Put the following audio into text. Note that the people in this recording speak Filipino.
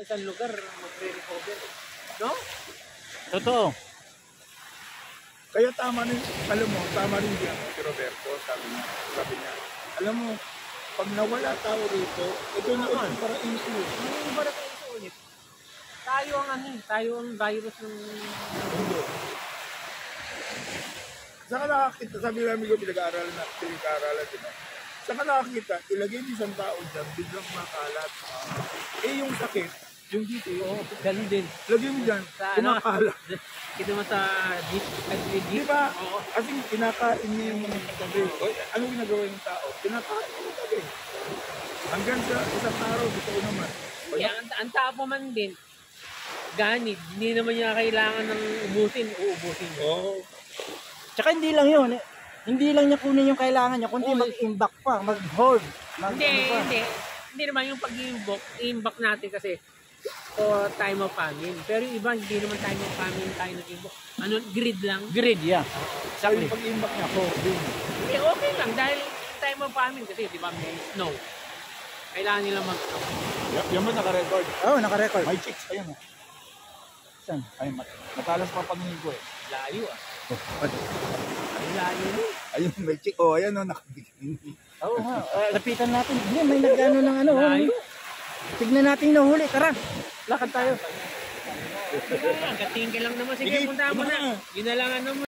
sa isang lugar magre-recover. No? Totoo. Kaya tama rin, alam mo, tama rin yan si Roberto, sabi niya. Alam mo, pag nawala tao rito, ito na ulit para issue. Hindi ba na ito ulit? Tayo ang tayo ang virus ng mundo. Saka nakakita, sabi namin ko pinag-aaralan, diba? Saka nakakita, ilagay mo isang tao dyan, biglang makalat. Eh yung sakit, yung dito, Ganun din. lagay mo dyan, Sa kumakalat. Kita mo sa deep. Di ba? Kasi kinakain niya yung mga katabi. Ano ginagawa yung tao? Kinakain yung katabi. Hanggang sa isang araw, totoo naman. Kaya ang tapo man din, ganit, hindi naman niya kailangan ng ubusin, uubusin. Oo. Tsaka hindi lang yun. Hindi lang niya kunin yung kailangan niya, kundi mag-imbak pa, mag-hold. Hindi naman yung pag-imbak natin kasi for time of famine. Pero yung iba, hindi naman time of famine tayo nag-imbak. Ano, grid lang. Grid, yeah. Sa yung pag-imbak niya, holding. Hindi, okay lang. Dahil time of famine kasi, di ba, may snow. Kailangan nila mag-snow. Yan ba naka-record? Oo, naka-record. May chicks, ayun o. Saan? Ay, matalas pa pangingin ko eh. Layo ah. Ang layo mo. Ayun, may chick. Oh, ayan o, nakabikini. Oo nga. Lapitan natin. Hindi, may nag-ano ng ano. Layo. Tignan natin yung nahuli. Tara. Lakad tayo. Sige, katingin ka lang naman. Sige, punta mo na. Yun na lang ano mo.